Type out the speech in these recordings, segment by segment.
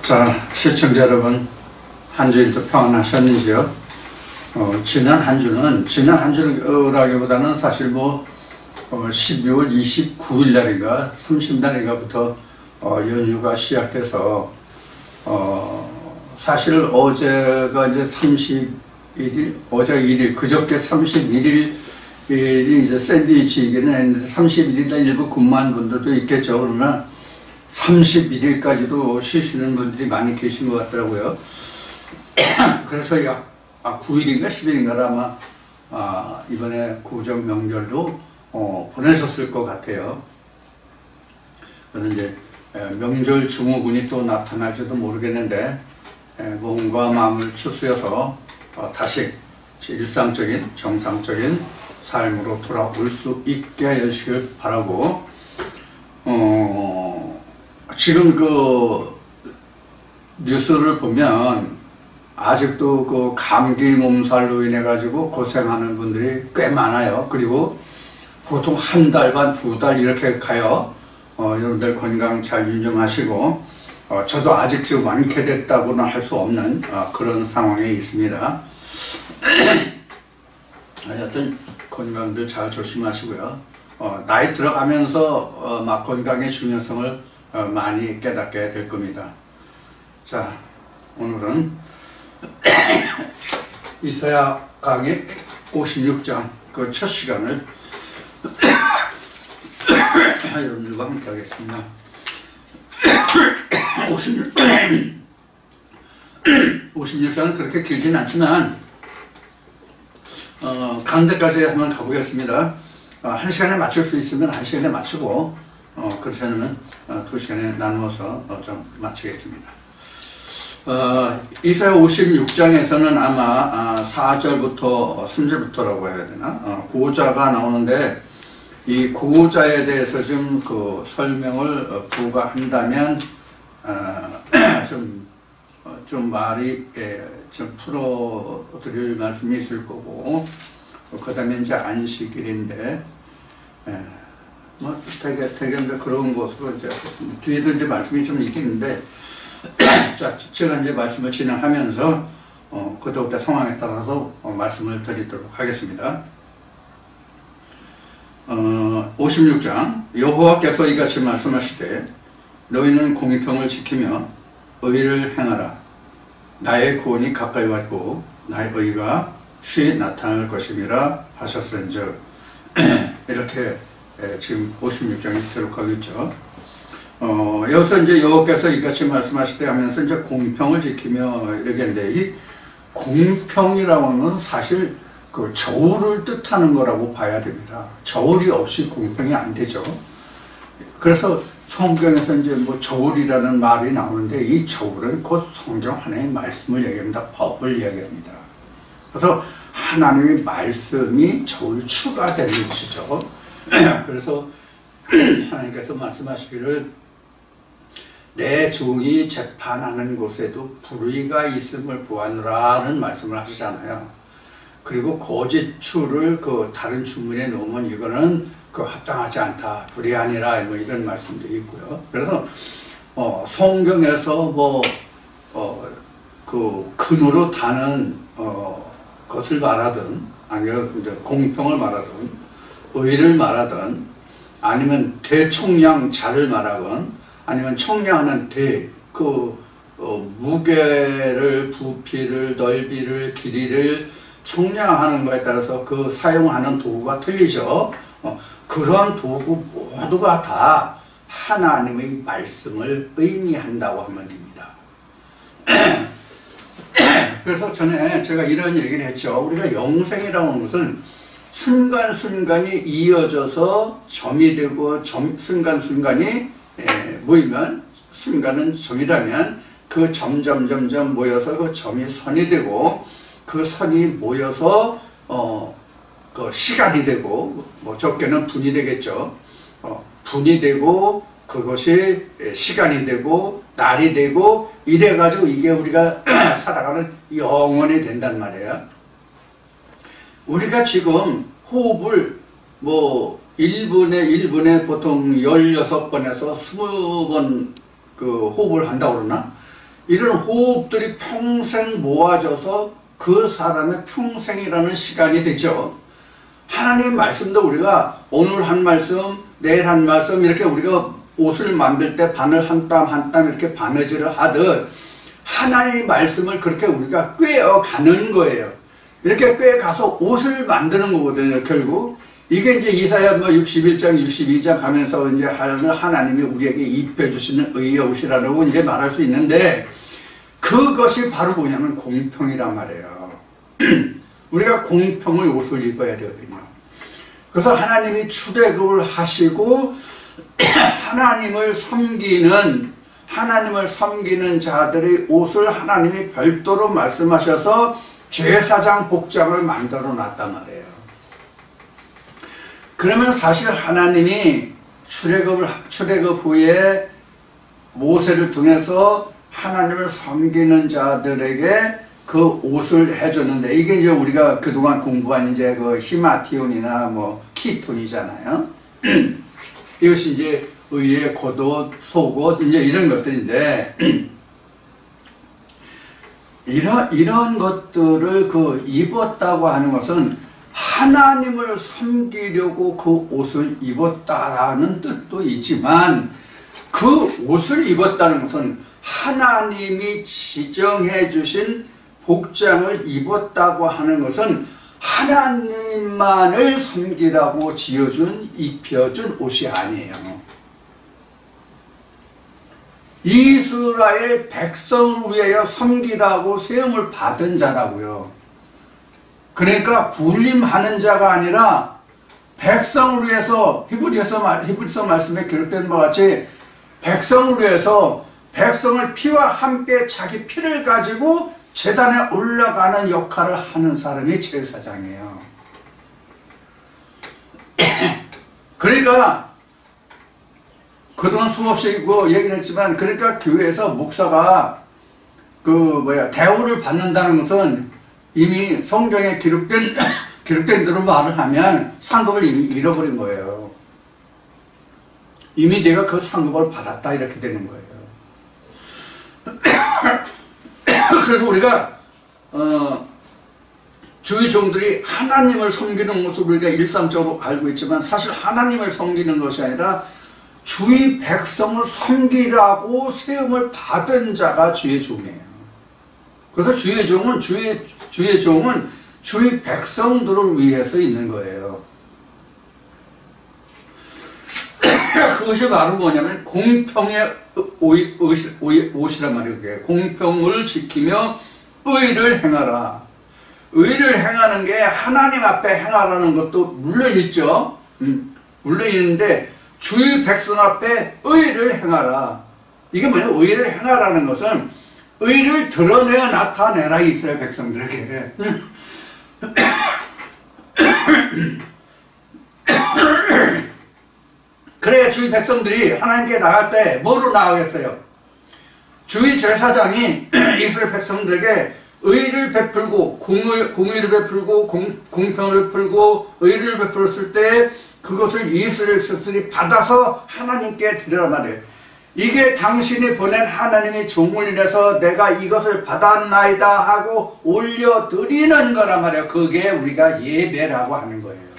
자, 시청자 여러분, 한 주일도 평안하셨는지요? 지난 한 주라기보다는 사실 12월 29일 날인가 30날인가부터 연휴가 시작돼서 사실 어제가 이제 31일, 어제 1일, 그저께 31일이 이제 샌드위치이기는 했는데 31일날 일부 근무한 분들도 있겠죠. 그러나 31일까지도 쉬시는 분들이 많이 계신 것 같더라고요. 그래서 약 9일인가 10일인가 아마 이번에 구정 명절도 보내셨을 것 같아요. 그래서 이제 명절 증후군이 또 나타날지도 모르겠는데 몸과 마음을 추스려서 다시 일상적인 정상적인 삶으로 돌아올 수 있게 하시길 바라고, 지금 그 뉴스를 보면 아직도 그 감기 몸살로 인해 가지고 고생하는 분들이 꽤 많아요. 그리고 보통 한 달 반, 두 달 이렇게 가요. 여러분들 건강 잘 유념하시고, 저도 아직 지금 완쾌됐다고는 할 수 없는 그런 상황에 있습니다. 하여튼 건강들 잘 조심하시고요. 나이 들어가면서 막 건강의 중요성을 많이 깨닫게 될 겁니다. 자, 오늘은 이사야 강의 56장 그 첫 시간을 여러분들과 함께 하겠습니다. 56장은 그렇게 길진 않지만 가는 데까지 한번 가보겠습니다. 한 시간에 맞출 수 있으면 한 시간에 맞추고, 그렇지 않으면 두 시간에 나누어서 좀 마치겠습니다. 이사야 56장에서는 아마 4절부터 3절부터라고 해야 되나? 고자가 나오는데, 이 고자에 대해서 좀 그 설명을 부과한다면 좀 말이 좀 풀어드릴 말씀이 있을 거고, 그 다음에 이제 안식일인데, 되게 그런 것으로 이제 뒤에도 이제 말씀이 좀 있긴 있는데, 자, 제가 이제 말씀을 진행하면서 그때그때 상황에 따라서 말씀을 드리도록 하겠습니다. 56장, 여호와께서 이같이 말씀하시되 너희는 공평을 지키며 의를 행하라. 나의 구원이 가까이 왔고 나의 의가 쉬 나타날 것임이라 하셨은즉, 이렇게 지금 56장에 기록하고 있죠. 여기서 이제 여호와께서 이같이 말씀하시되 하면서 이제 공평을 지키며 이러겠는데, 이 공평이라고 하면 사실 그 저울을 뜻하는 거라고 봐야 됩니다. 저울이 없이 공평이 안 되죠. 그래서 성경에서 이제 저울이라는 말이 나오는데, 이 저울은 곧 성경 하나의 말씀을 얘기합니다. 법을 얘기합니다. 그래서 하나님의 말씀이 저울 추가되는 것이죠. 그래서 하나님께서 말씀하시기를 내 종이 재판하는 곳에도 불의가 있음을 보았노라는 말씀을 하시잖아요. 그리고 거짓추를 그 다른 주문에 놓으면 이거는 그 합당하지 않다, 불의하니라, 이런 말씀도 있고요. 그래서 성경에서 그 근으로 다는 것을 말하든, 아니면 이제 공평을 말하든, 의를 말하든, 아니면 대총량자를 말하건, 아니면 총량하는 무게를, 부피를, 넓이를, 길이를 총량하는 것에 따라서 그 사용하는 도구가 틀리죠. 그런 도구 모두가 다 하나님의 말씀을 의미한다고 하면 됩니다. 그래서 전에 제가 이런 얘기를 했죠. 우리가 영생이라고 하는 것은 순간순간이 이어져서 점이 되고, 순간순간이 모이면, 순간은 점이라면 그 점점 모여서 그 점이 선이 되고, 그 선이 모여서 그 시간이 되고, 적게는 분이 되겠죠. 분이 되고, 그것이 시간이 되고, 날이 되고, 이래가지고 이게 우리가 살아가는 영원이 된단 말이에요. 우리가 지금 호흡을 1분에 보통 16번에서 20번 그 호흡을 한다고 그러나, 이런 호흡들이 평생 모아져서 그 사람의 평생이라는 시간이 되죠. 하나님 말씀도 우리가 오늘 한 말씀, 내일 한 말씀 이렇게 우리가 옷을 만들 때 바늘 한 땀 한 땀 이렇게 바느질을 하듯 하나님의 말씀을 그렇게 우리가 꿰어가는 거예요. 이렇게 꿰가서 옷을 만드는 거거든요. 결국 이게 이제 이사야 61장 62장 가면서 이제 하나님이 우리에게 입혀 주시는 의의 옷이라고 이제 말할 수 있는데, 그것이 바로 뭐냐면 공평이란 말이에요. 우리가 공평의 옷을 입어야 되거든요. 그래서 하나님이 출애굽을 하시고 하나님을 섬기는 자들의 옷을 하나님이 별도로 말씀하셔서 제사장 복장을 만들어 놨단 말이에요. 그러면 사실 하나님이 출애굽 후에 모세를 통해서 하나님을 섬기는 자들에게 그 옷을 해줬는데, 이게 이제 우리가 그동안 공부한 이제 그 히마티온이나 뭐 키톤이잖아요. 이것이 이제 의의 겉옷, 속옷, 이제 이런 것들인데, 이런 것들을 그 입었다고 하는 것은 하나님을 섬기려고 그 옷을 입었다라는 뜻도 있지만, 그 옷을 입었다는 것은 하나님이 지정해 주신 복장을 입었다고 하는 것은 하나님만을 섬기라고 입혀준 옷이 아니에요. 이스라엘 백성을 위하여 섬기라고 세움을 받은 자라고요. 그러니까 군림하는 자가 아니라 백성을 위해서, 히브리서 말씀에 기록된 바와 같이 백성을 위해서, 백성을 피와 함께 자기 피를 가지고 제단에 올라가는 역할을 하는 사람이 제사장이에요. 그러니까 그동안 수없이 얘기를 했지만, 그러니까 교회에서 목사가 대우를 받는다는 것은 이미 성경에 기록된 대로 말을 하면 상급을 이미 잃어버린 거예요. 이미 내가 그 상급을 받았다 이렇게 되는 거예요. 그래서 우리가 주의 종들이 하나님을 섬기는 모습을 우리가 일상적으로 알고 있지만, 사실 하나님을 섬기는 것이 아니라 주의 백성을 섬기라고 세움을 받은 자가 주의 종이에요. 그래서 주의 종은 주의 백성들을 위해서 있는 거예요. 그것이 바로 뭐냐면 공평의 옷이란 말이에요. 그게 공평을 지키며 의를 행하라. 의를 행하는 게 하나님 앞에 행하라는 것도 물론 있죠. 물론 있는데 주의 백성 앞에 의를 행하라. 이게 뭐냐? 의를 행하라는 것은 의를 드러내어 나타내라, 이스라엘 백성들에게. 그래야 주의 백성들이 하나님께 나갈 때 뭐로 나가겠어요? 주의 제사장이 이스라엘 백성들에게 의를 베풀고 공의를 베풀고 공평을 베풀고 의를 베풀었을 때 그것을 이스라엘 백성들이 받아서 하나님께 드리라 말이에요. 이게 당신이 보낸 하나님의 종을 인해서 내가 이것을 받았나이다 하고 올려드리는 거란 말이에요. 그게 우리가 예배라고 하는 거예요.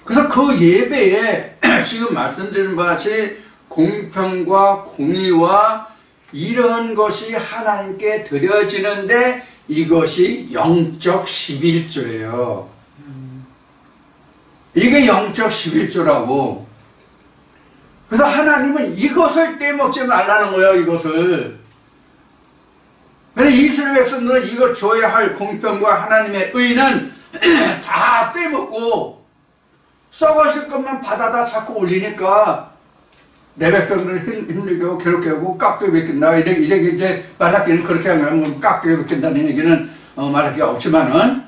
그래서 그 예배에 지금 말씀드린 바와 같이 공평과 공의와 이런 것이 하나님께 드려지는데, 이것이 영적 11조예요. 이게 영적 11조라고. 그래서 하나님은 이것을 떼먹지 말라는 거예요, 이것을. 그래서 이스라엘 백성들은 이거 줘야 할 공평과 하나님의 의는 다 떼먹고 썩어질 것만 받아다 자꾸 올리니까 내 백성들을 힘들게 하고 괴롭게 하고 깎여 베낀다. 이렇게 이제 말하기는 그렇게 하면 깎여 베낀다는 얘기는 말할 게 없지만은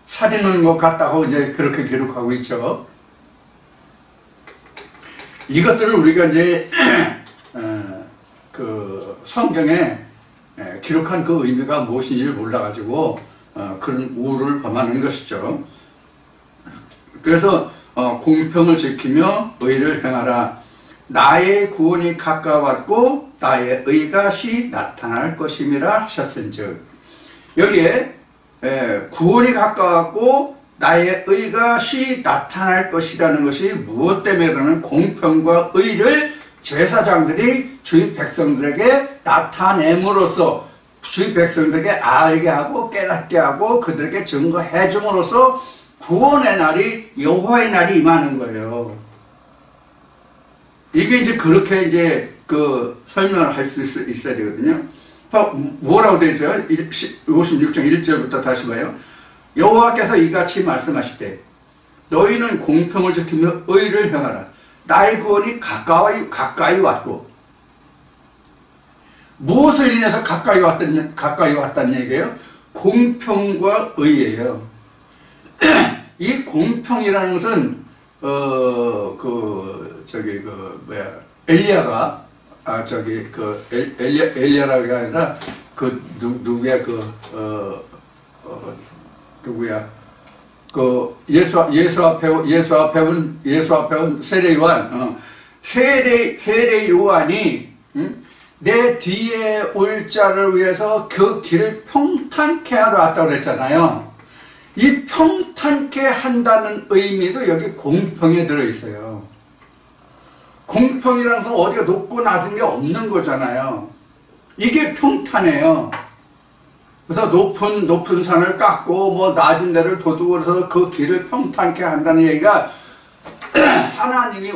살인하는 것 같다고 이제 그렇게 기록하고 있죠. 이것들을 우리가 이제 그 성경에 기록한 그 의미가 무엇인지를 몰라가지고 그런 우를 범하는 것이죠. 그래서 공평을 지키며 의를 행하라. 나의 구원이 가까웠고 나의 의가 시 나타날 것임이라 하셨은즉, 여기에 구원이 가까웠고 나의 의가 시 나타날 것이라는 것이 무엇 때문에 그러는 공평과 의를 제사장들이 주의 백성들에게 나타냄으로써 주의 백성들에게 알게 하고 깨닫게 하고 그들에게 증거해 줌으로써 구원의 날이, 여호와의 날이 임하는 거예요. 이게 이제 그렇게 이제 그 설명을 할 수 있어야 되거든요. 뭐라고 되어 있어요? 56장 1절부터 다시 봐요. 여호와께서 이같이 말씀하시되 너희는 공평을 지키며 의를 행하라. 나의 구원이 가까이 왔고, 무엇을 인해서 가까이 왔다는 얘기예요? 공평과 의예요. 이 공평이라는 것은 엘리야가 엘리야라가 아니라 예수 앞에 온 세례 요한, 세례 요한이 내 뒤에 올 자를 위해서 그 길을 평탄케 하러 왔다고 그랬잖아요. 이 평탄케 한다는 의미도 여기 공평에 들어있어요. 공평이라는 것은 어디가 높고 낮은 게 없는 거잖아요. 이게 평탄해요. 그래서 높은 산을 깎고 뭐 낮은 데를 도둑으로서 그 길을 평탄케 한다는 얘기가 하나님이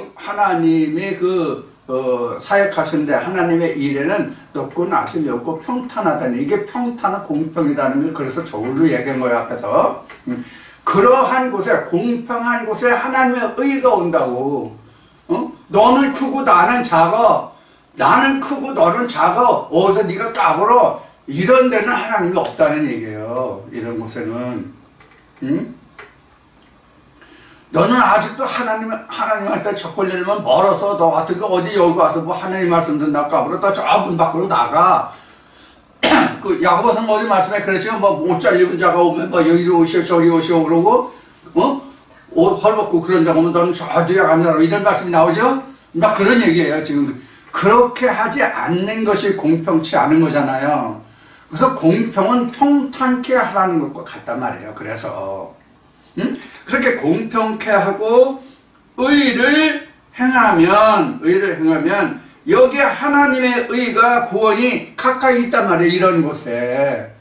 사역하신데 하나님의 일에는 높고 낮음이 없고 평탄하다니, 이게 평탄한 공평이라는 걸 그래서 저울로 얘기한 거예요, 앞에서. 그러한 곳에, 공평한 곳에 하나님의 의가 온다고. 너는 크고 나는 작아. 나는 크고 너는 작아. 어디서 네가 까불어. 이런 데는 하나님이 없다는 얘기예요. 이런 곳에는. 너는 아직도 하나님한테 접근하려면 멀어서 너 같은 거 어디 여기 와서 뭐 하나님 말씀 듣나 까불어. 너 저 문 밖으로 나가. 그 야고보서 어디 말씀에 그랬지만 뭐 못 잘리는 자가 오면 뭐 여기로 오시오 저기 오시오 그러고 옷 헐벗고 그런 자가 오면 너는 저 뒤에 앉아라 이런 말씀이 나오죠? 막 그런 얘기예요. 지금 그렇게 하지 않는 것이 공평치 않은 거잖아요. 그래서 공평은 평탄케 하라는 것과 같단 말이에요. 그래서 그렇게 공평케 하고 의를 행하면 여기에 하나님의 의가 구원이 가까이 있단 말이에요. 이런 곳에.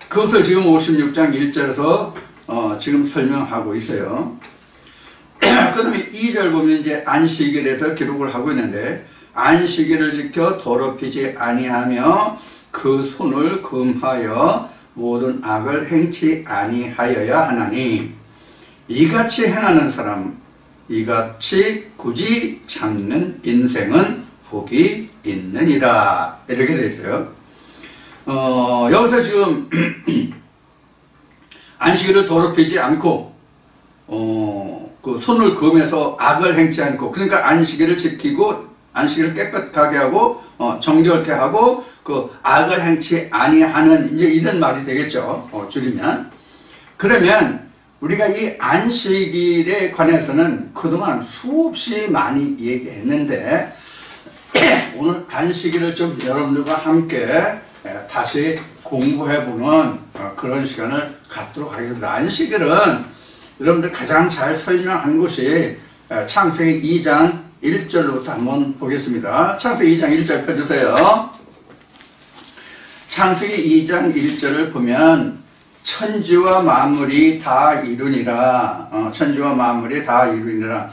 그것을 지금 56장 1절에서 지금 설명하고 있어요. 그 다음에 2절 보면 이제 안식일에서 기록을 하고 있는데, 안식일을 지켜 더럽히지 아니하며 그 손을 금하여 모든 악을 행치 아니하여야 하나니, 이같이 행하는 사람, 이같이 굳이 참는 인생은 복이 있느니라. 이렇게 되어 있어요. 여기서 지금 안식일을 더럽히지 않고 그 손을 금해서 악을 행치 않고, 그러니까 안식일을 지키고 안식일을 깨끗하게 하고 정결케 하고 그 악을 행치 아니하는, 이제 이런 말이 되겠죠. 줄이면. 그러면 우리가 이 안식일에 관해서는 그동안 수없이 많이 얘기했는데 오늘 안식일을 좀 여러분들과 함께 다시 공부해보는 그런 시간을 갖도록 하겠습니다. 안식일은 여러분들 가장 잘 설명한 것이 창세기 2장 1절부터 한번 보겠습니다. 창세기 2장 1절 펴주세요. 창세기 2장 1절을 보면 천지와 만물이 다 이루니라. 천지와 만물이 다 이루니라.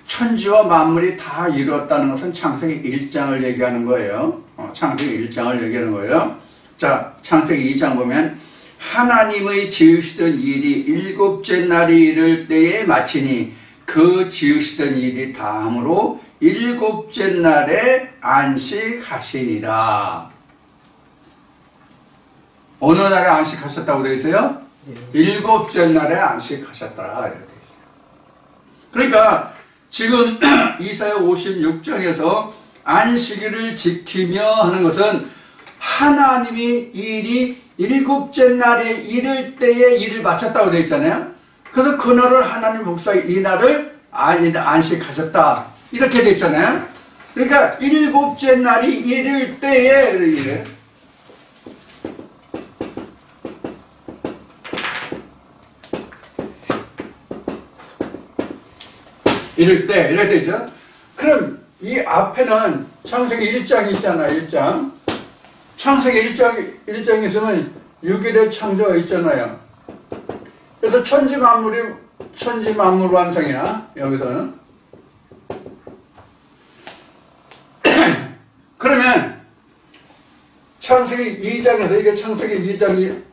천지와 만물이 다 이루었다는 것은 창세기 1장을 얘기하는 거예요. 창세기 1장을 얘기하는 거예요. 자, 창세기 2장 보면 하나님의 지으시던 일이 일곱째 날이 이를 때에 마치니 그 지으시던 일이 다함으로 일곱째 날에 안식하시니라. 어느 날에 안식하셨다고 되어 있어요? 일곱째 날에 안식하셨다. 이렇게 되어 있어요. 그러니까 지금 이사야 56장에서 안식일을 지키며 하는 것은 하나님이 일이 일곱째 날에 이를 때에 일을 마쳤다고 되어 있잖아요. 그래서 그날을 하나님 목사가 이 날을 안식하셨다. 이렇게 됐잖아요. 그러니까 일곱째 날이 이를 때에 이래. 이럴 때, 이럴 때죠. 그럼 이 앞에는 창세기 1장이 있잖아, 1장. 창세기 1장에서는 6일의 창조가 있잖아요. 그래서 천지 만물 완성이야, 여기서는. 그러면 창세기 2장에서 이게 창세기 2장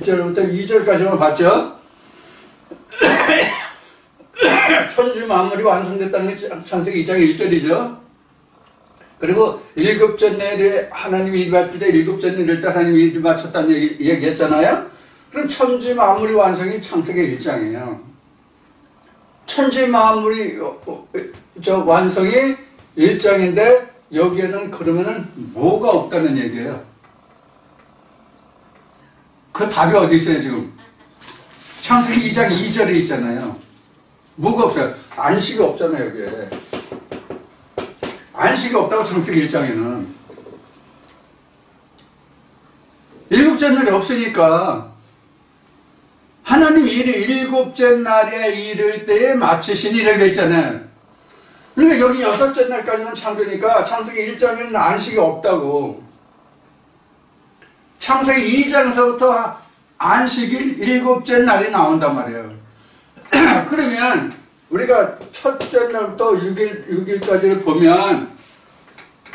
1절부터 2절까지만 봤죠? 천지 만물이 완성됐다는 게 창세기 2장 1절이죠. 그리고 일곱째 날에 하나님이 일 바칠 때 일곱째 날일 때 하나님이 일 바쳤다는 얘기했잖아요. 그럼 천지 만물이 완성이 창세기 1장이에요. 천지 만물이 완성이 1장인데 여기에는 그러면은 뭐가 없다는 얘기예요. 그 답이 어디 있어요 지금? 창세기 2장 2절에 있잖아요. 뭐가 없어요? 안식이 없잖아요 여기에. 안식이 없다고 창세기 1장에는. 일곱째 날이 없으니까 하나님 일이 일곱째 날에 이를 때에 마치시니라고 했잖아요. 그러니까 여기 여섯째 날까지는 창조니까 창세기 1장에는 안식이 없다고. 창세기 2장에서부터 안식일 일곱째 날이 나온단 말이에요. 그러면 우리가 첫째 날부터 6일까지를 보면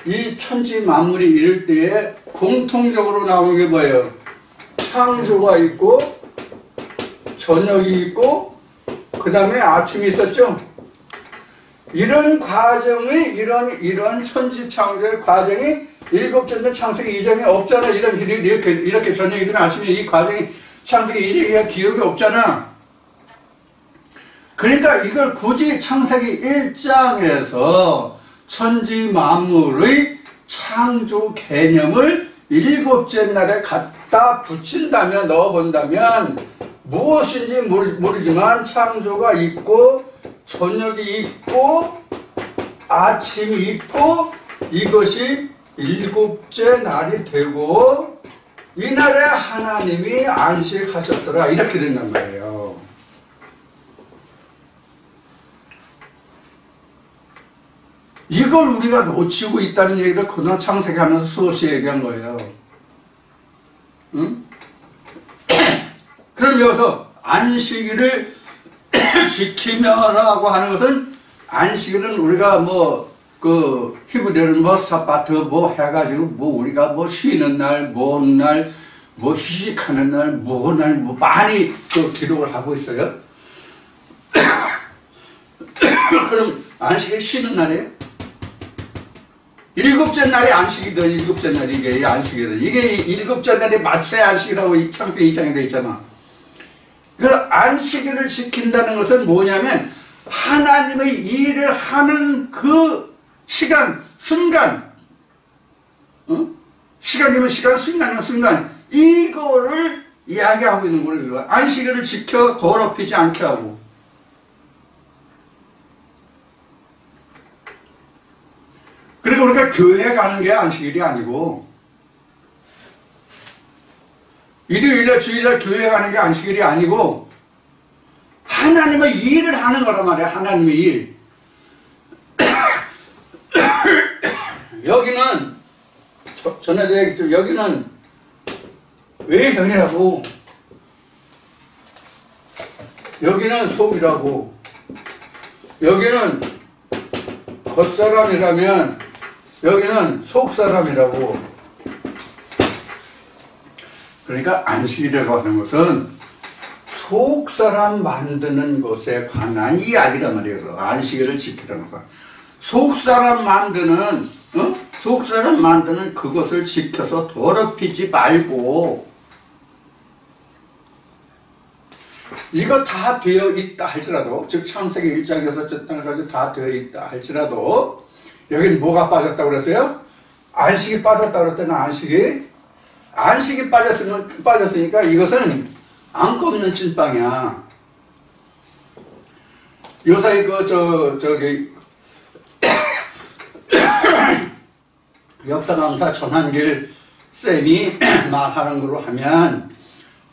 이 천지 만물이 이럴 때에 공통적으로 나오는 게 뭐예요? 창조가 있고 저녁이 있고 그 다음에 아침이 있었죠. 이런 과정이 이런 천지 창조의 과정이 일곱째 날 창세기 2장에 없잖아. 이렇게 저녁이든 아침에 이 과정이 창세기 2장에 기억이 없잖아. 그러니까 이걸 굳이 창세기 1장에서 천지 만물의 창조 개념을 일곱째 날에 갖다 붙인다면, 넣어본다면 무엇인지 모르지만 창조가 있고 저녁이 있고 아침이 있고 이것이 일곱째 날이 되고 이날에 하나님이 안식하셨더라 이렇게 된단 말이에요. 이걸 우리가 놓치고 있다는 얘기를 그날 창세기 하면서 수없이 얘기한 거예요. 응? 그럼 여기서 안식일을 지키며라고 하는 것은 안식일은 우리가 그 히브리어는 사바트 해가지고 우리가 쉬는 날, 날, 휴식하는 날, 날, 많이 그 기록을 하고 있어요. 그럼 안식일 쉬는 날이에요? 일곱째 날이 안식이든 일곱째 날이 이게 안식이든 이게 일곱째 날이 맞춰야 안식이라고 창세기 2장에 되어 있잖아. 그 안식일을 지킨다는 것은 뭐냐면 하나님의 일을 하는 그 시간, 순간, 시간이면 시간, 순간이면 순간 이거를 이야기하고 있는 거예요. 안식일을 지켜 더럽히지 않게 하고. 그리고 우리가 교회 가는 게 안식일이 아니고 일요일날 주일날 교회 가는 게 안식일이 아니고 하나님의 일을 하는 거란 말이야. 하나님의 일. 여기는 전에도 얘기했죠. 여기는 외형이라고 여기는 속이라고 여기는 겉사람이라면 여기는 속사람이라고. 그러니까 안식이라고 하는 것은 속사람 만드는 것에 관한 이야기단 말이에요. 안식일을 지키라는 거. 속사람 만드는 그것을 지켜서 더럽히지 말고 이거 다 되어 있다 할지라도, 즉 창세기 1장에서 7장까지 다 되어 있다 할지라도 여긴 뭐가 빠졌다고 그랬어요? 안식이 빠졌다고 그랬더니 안식이 빠졌으니까 이것은 안 꺾는 찐빵이야. 요사이 저기 역사 강사 전한길 쌤이 말하는 걸로 하면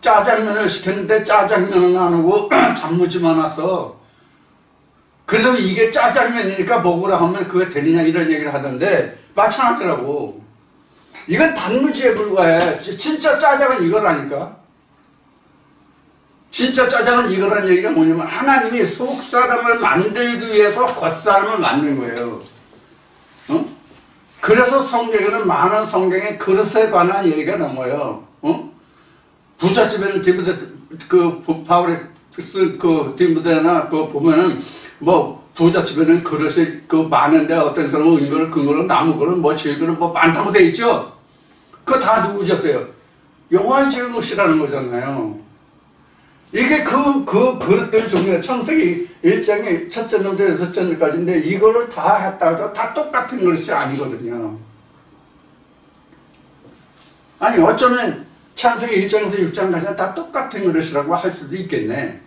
짜장면을 시켰는데 짜장면은 안 오고 단무지만 왔어. 그래서 이게 짜장면이니까 먹으라 하면 그게 되느냐 이런 얘기를 하던데 마찬가지라고. 이건 단무지에 불과해. 진짜 짜장은 이거라니까. 진짜 짜장은 이거라는 얘기가 뭐냐면 하나님이 속사람을 만들기 위해서 겉사람을 만든 거예요. 어? 그래서 성경에는 많은 성경에 그릇에 관한 얘기가 나와요. 부잣집에는 바울의 쓴 디모데나 보면은 뭐 부잣집에는 그릇이 많은데 어떤 사람은 은그릇, 금그릇, 나무그릇, 뭐 질그릇 뭐 많다고 돼 있죠. 그거 다 누구셨어요? 여호와의 지으시라는 거잖아요. 이게 그 그릇들 중에 창세기 1장의 첫째 절부터 여섯째 절까지인데 이거를 다 했다고 해서 다 똑같은 그릇이 아니거든요. 아니 어쩌면 창세기 1장에서 6장까지는 다 똑같은 그릇이라고 할 수도 있겠네.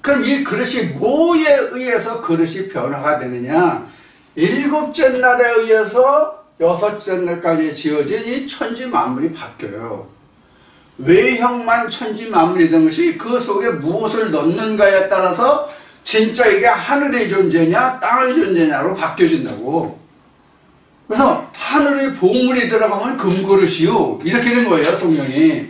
그럼 이 그릇이 뭐에 의해서 그릇이 변화가 되느냐? 일곱째 날에 의해서 여섯째 날까지 지어진 이 천지 만물이 바뀌어요. 외형만 천지 만물이 된 것이 그 속에 무엇을 넣는가에 따라서 진짜 이게 하늘의 존재냐 땅의 존재냐로 바뀌어진다고. 그래서 하늘의 보물이 들어가면 금그릇이요 이렇게 된 거예요 성경이.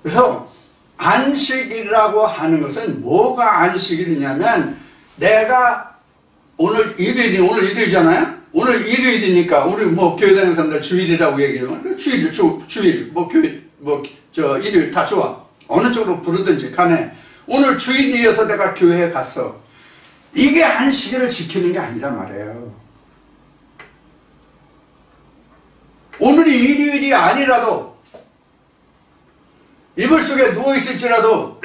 그래서 안식이라고 하는 것은 뭐가 안식이냐면 내가 오늘 일요일이잖아요. 오늘 일요일이니까 우리 뭐 교회 다니는 사람들 주일이라고 얘기하면 주일 뭐 교회 일요일 다 좋아. 어느 쪽으로 부르든지 간에 오늘 주일이어서 내가 교회에 갔어. 이게 안식일을 지키는 게 아니란 말이에요. 오늘이 일요일이 아니라도 이불 속에 누워있을지라도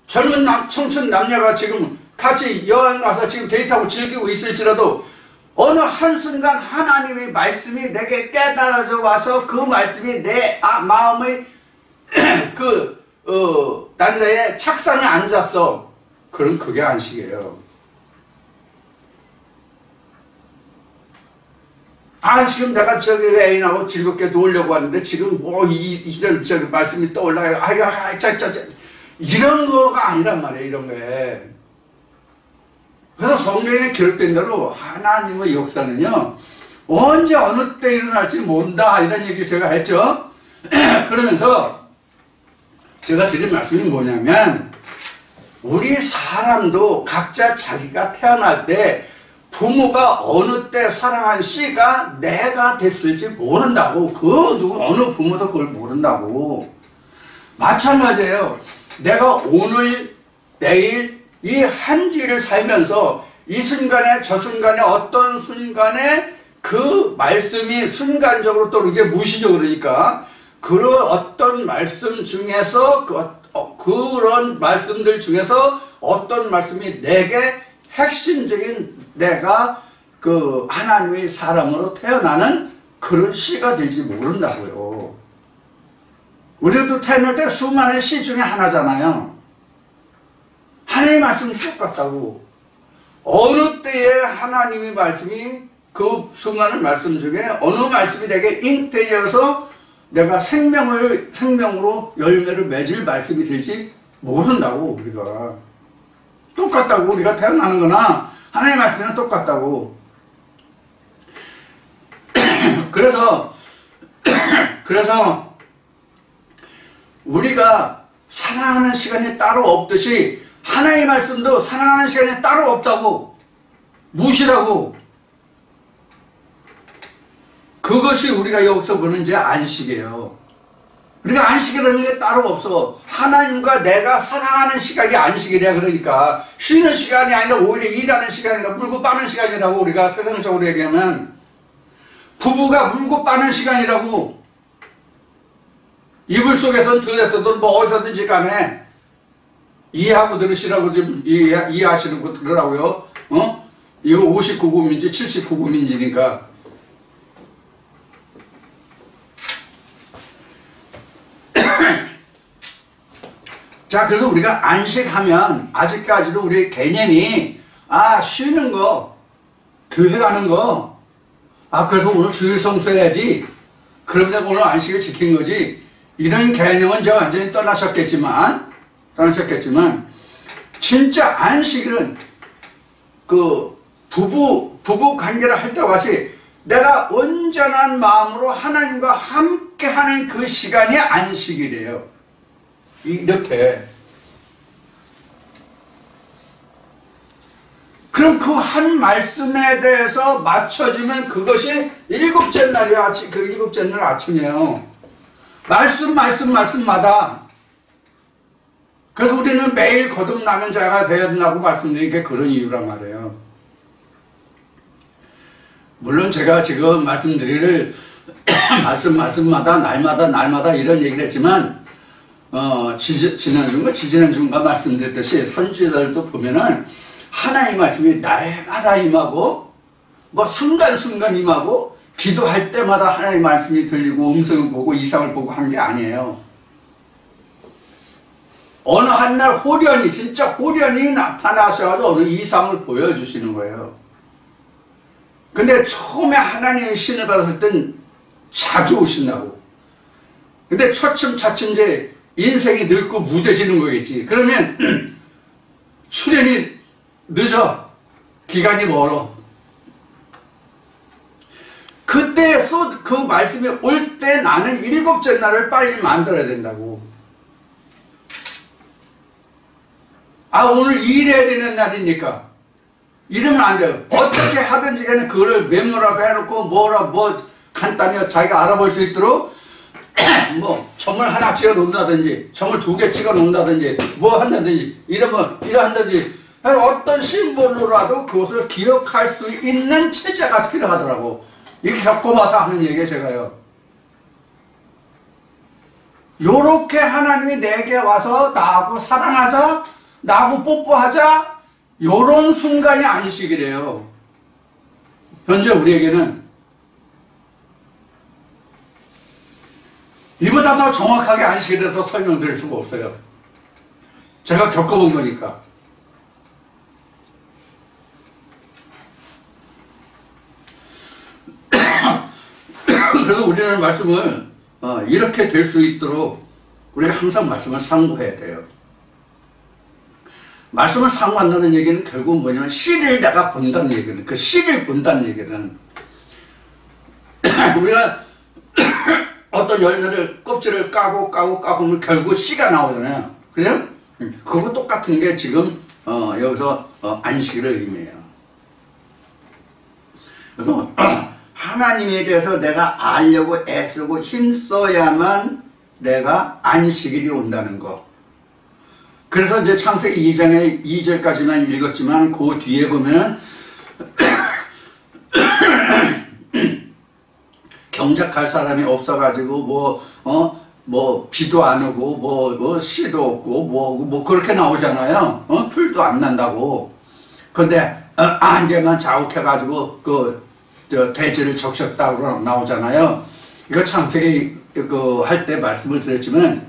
젊은 청춘 남녀가 지금 같이 여행 가서 지금 데이트하고 즐기고 있을지라도 어느 한순간 하나님의 말씀이 내게 깨달아져 와서 그 말씀이 내 마음의 난자의 착상에 앉았어. 그럼 그게 안식이에요. 지금 내가 애인하고 즐겁게 놀려고 하는데 지금 이런 말씀이 떠올라요. 이런 거가 아니란 말이에요. 이런 거에. 그래서 성경에 기록된 대로 하나님의 역사는요 언제 어느 때 일어날지 모른다 이런 얘기를 제가 했죠. 그러면서 제가 드린 말씀이 뭐냐면 우리 사람도 각자 자기가 태어날 때 부모가 어느 때 사랑한 씨가 내가 됐을지 모른다고. 어느 부모도 그걸 모른다고. 마찬가지예요. 내가 오늘 내일 이 한 주일을 살면서 이 순간에 저 순간에 어떤 순간에 그 말씀이 순간적으로 또 이게 무시죠. 그러니까 그런 어떤 말씀 중에서 그런 말씀들 중에서 어떤 말씀이 내게 핵심적인 내가 하나님의 사람으로 태어나는 그런 씨가 될지 모른다고요. 우리도 태어날 때 수많은 씨 중에 하나잖아요. 하나님의 말씀이 똑같다고. 어느 때에 하나님의 말씀이 그 수많은 말씀 중에 어느 말씀이 내게 잉태되어서 내가 생명으로 열매를 맺을 말씀이 될지 모른다고. 우리가 똑같다고. 우리가 태어나는 거나 하나님의 말씀이랑 똑같다고. 그래서 우리가 사랑하는 시간이 따로 없듯이 하나님의 말씀도 사랑하는 시간이 따로 없다고. 무시라고. 그것이 우리가 여기서 보는 이제 안식이에요. 그러니까 안식이라는 게 따로 없어. 하나님과 내가 사랑하는 시간이 안식이래. 그러니까 쉬는 시간이 아니라 오히려 일하는 시간이라 물고 빠는 시간이라고. 우리가 세상적으로 얘기하면 부부가 물고 빠는 시간이라고. 이불 속에선 들에서든 뭐 어디서든지 간에 이해하고 들으시라고 좀 이해하시는 거 들으라고요. 이거 59금인지 79금인지니까. 자, 그래서 우리가 안식하면 아직까지도 우리의 개념이 쉬는 거, 교회 가는 거, 그래서 오늘 주일 성수해야지, 그럼 내가 오늘 안식을 지킨 거지, 이런 개념은 이제 완전히 떠나셨겠지만 진짜 안식일은 그 부부 관계를 할 때와 같이 내가 온전한 마음으로 하나님과 함께 하는 그 시간이 안식이래요. 이렇게. 그럼 그 한 말씀에 대해서 맞춰주면 그것이 일곱째 날이 그 일곱째 날 아침이에요. 말씀마다. 그래서 우리는 매일 거듭나는 자가 되어야 된다고 말씀드린 게 그런 이유란 말이에요. 물론 제가 지금 말씀드릴 말씀마다 날마다 이런 얘기를 했지만 지지난주인가 말씀드렸듯이 선지자들도 보면은 하나님의 말씀이 날마다 임하고 뭐 순간순간 임하고 기도할 때마다 하나님의 말씀이 들리고 음성을 보고 이상을 보고 한 게 아니에요. 어느 한날 진짜 호련히 나타나셔서 어느 이상을 보여주시는 거예요. 근데 처음에 하나님의 신을 받았을 땐 자주 오신다고. 근데 차츰 이제 인생이 늙고 무뎌지는 거겠지. 그러면 출현이 늦어. 기간이 멀어. 그때 그 말씀이 올 때 나는 일곱째 날을 빨리 만들어야 된다고. 오늘 일해야 되는 날이니까. 이러면 안 돼요. 어떻게 하든지 간에 그거를 메모라도 해놓고 간단히 자기가 알아볼 수 있도록 점을 하나 찍어 놓는다든지, 점을 2개 찍어 놓는다든지, 한다든지, 이러한다든지, 어떤 심볼로라도 그것을 기억할 수 있는 체제가 필요하더라고. 이렇게 겪어봐서 하는 얘기예요, 제가요. 요렇게 하나님이 내게 와서 나하고 사랑하자, 나하고 뽀뽀하자, 요런 순간이 안식이래요. 현재 우리에게는 이보다 더 정확하게 안식에 대해서 설명드릴 수가 없어요. 제가 겪어본 거니까. 그래서 우리는 말씀을 이렇게 될 수 있도록 우리가 항상 말씀을 상고해야 돼요. 말씀을 상고한다는 얘기는 결국은 뭐냐면 씨를 내가 본다는 얘기는, 그 씨를 본다는 얘기는 우리가 어떤 열매를 껍질을 까고 하면 결국 씨가 나오잖아요. 그죠? 그거 똑같은 게 지금 여기서 안식일을 의미해요. 그래서 하나님에 대해서 내가 알려고 애쓰고 힘써야만 내가 안식일이 온다는 거. 그래서 이제 창세기 2장의 2절까지만 읽었지만 그 뒤에 보면은 경작할 사람이 없어가지고 비도 안 오고 씨도 없고 그렇게 나오잖아요. 풀도 안 난다고. 근데 안개만 자욱해가지고 대지를 적셨다고 나오잖아요. 이거 창세기 할 때 말씀을 드렸지만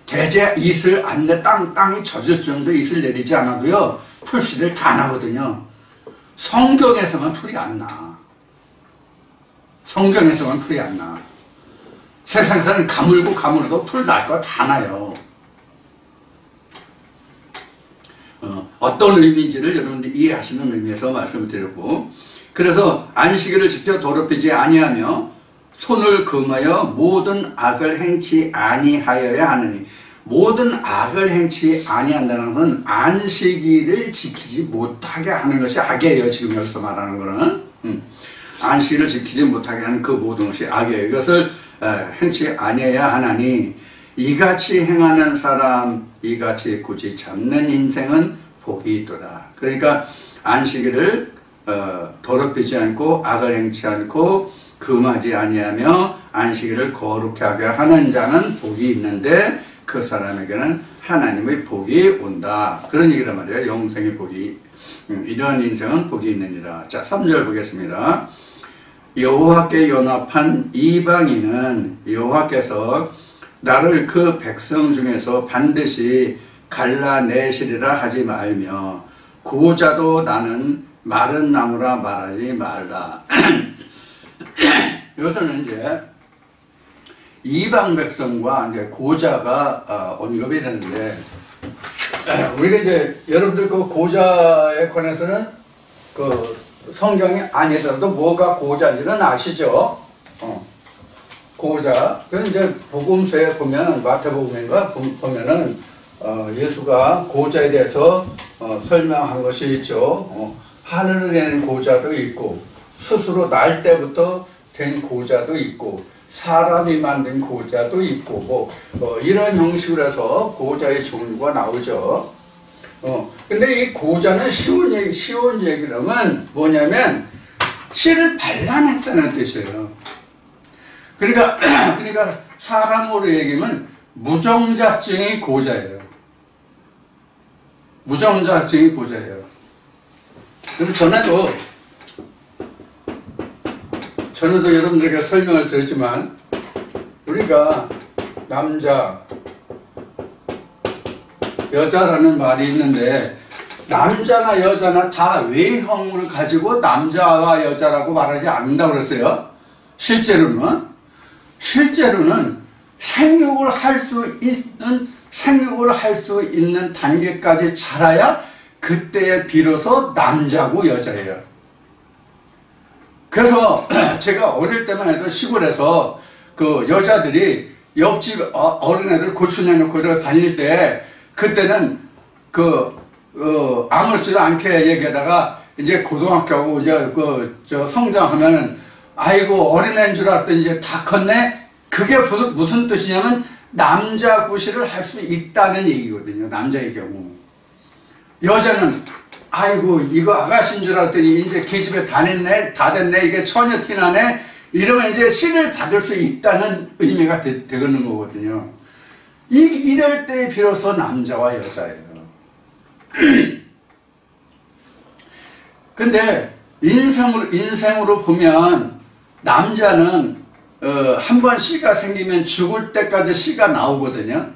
대제 이슬 안 내 땅이 젖을 정도 이슬 내리지 않아도요 풀씨를 다 나거든요. 성경에서만 풀이 안 나. 성경에서만 풀이 안 나. 세상에서는 가물어도 풀 날 거 다 나요. 어떤 의미인지를 여러분들이 이해하시는 의미에서 말씀을 드렸고, 그래서 안식일을 직접 더럽히지 아니하며 손을 금하여 모든 악을 행치 아니하여야 하느니. 모든 악을 행치 아니한다는 것은 안식일을 지키지 못하게 하는 것이 악이에요. 지금 여기서 말하는 거는 안식일을 지키지 못하게 하는 그 모든 것이 악이에요. 이것을 행치 아니해야 하나니 이같이 행하는 사람, 이같이 굳이 잡는 인생은 복이 있도다. 그러니까 안식일을 더럽히지 않고 악을 행치 않고 금하지 아니하며 안식일을 거룩하게 하게 하는 자는 복이 있는데 그 사람에게는 하나님의 복이 온다. 그런 얘기란 말이에요. 영생의 복이. 이러한 인생은 복이 있느니라. 자, 3절 보겠습니다. 여호와께 연합한 이방인은 여호와께서 나를 그 백성 중에서 반드시 갈라내시리라 하지 말며 고자도 나는 마른 나무라 말하지 말라. 여기서는 이제 이방 백성과 이제 고자가 언급이 되는데, 우리가 이제 여러분들 그 고자에 관해서는 그 성경이 아니더라도 뭐가 고자인지는 아시죠? 고자. 그래서 이제 복음서에 보면, 마태복음인가 보면은 예수가 고자에 대해서 설명한 것이 있죠. 하늘을 내는 고자도 있고, 스스로 날 때부터 된 고자도 있고, 사람이 만든 고자도 있고, 이런 형식으로 해서 고자의 종류가 나오죠. 근데 이 고자는 쉬운 얘기라면 뭐냐면, 씨를 발라냈다는 뜻이에요. 그러니까 사람으로 얘기하면 무정자증이 고자예요. 무정자증이 고자예요. 그래서 전에도 여러분들에게 설명을 드렸지만, 우리가 남자, 여자라는 말이 있는데, 남자나 여자나 다 외형을 가지고 남자와 여자라고 말하지 않는다고 그랬어요. 실제로는 생육을 할 수 있는 단계까지 자라야 그때에 비로소 남자고 여자예요. 그래서 제가 어릴 때만 해도 시골에서 그 여자들이 옆집 어린애들 고추 내놓고 이러고 다닐 때, 그때는 아무렇지도 않게 얘기하다가 이제 고등학교하고 이제 성장하면은, 아이고 어린애인 줄 알았더니 이제 다 컸네? 그게 무슨 뜻이냐면 남자 구실을 할 수 있다는 얘기거든요. 남자의 경우. 여자는 아이고 이거 아가씨인 줄 알았더니 이제 계집애 다 됐네, 이게 처녀 티나네, 이러면 이제 씨를 받을 수 있다는 의미가 되는 거거든요. 이럴 때 비로소 남자와 여자예요. 근데 인생으로 보면 남자는 한 번 씨가 생기면 죽을 때까지 씨가 나오거든요.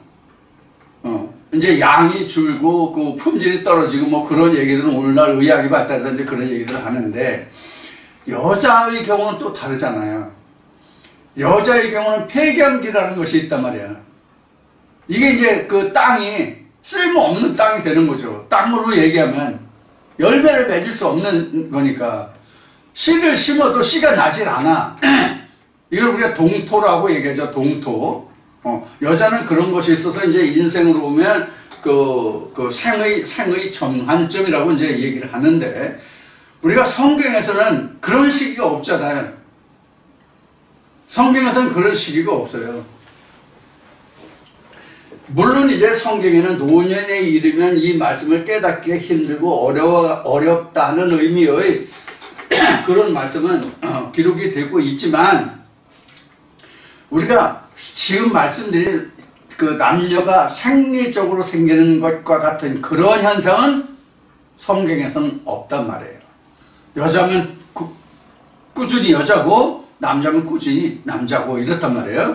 이제 양이 줄고 그 품질이 떨어지고 뭐 그런 얘기들은 오늘날 의학이 발달해서 그런 얘기들을 하는데, 여자의 경우는 또 다르잖아요. 여자의 경우는 폐경기라는 것이 있단 말이야. 이게 이제 그 땅이 쓸모없는 땅이 되는 거죠. 땅으로 얘기하면 열매를 맺을 수 없는 거니까. 씨를 심어도 씨가 나질 않아. 이걸 우리가 동토라고 얘기하죠. 동토. 여자는 그런 것이 있어서 이제 인생으로 보면 그 생의 전환점이라고 이제 얘기를 하는데, 우리가 성경에서는 그런 시기가 없잖아요. 성경에서는 그런 시기가 없어요. 물론 이제 성경에는 노년에 이르면 이 말씀을 깨닫기가 힘들고 어렵다는 의미의 그런 말씀은 기록이 되고 있지만, 우리가 지금 말씀드린 그 남녀가 생리적으로 생기는 것과 같은 그런 현상은 성경에서는 없단 말이에요. 여자면 꾸준히 여자고 남자면 꾸준히 남자고 이렇단 말이에요.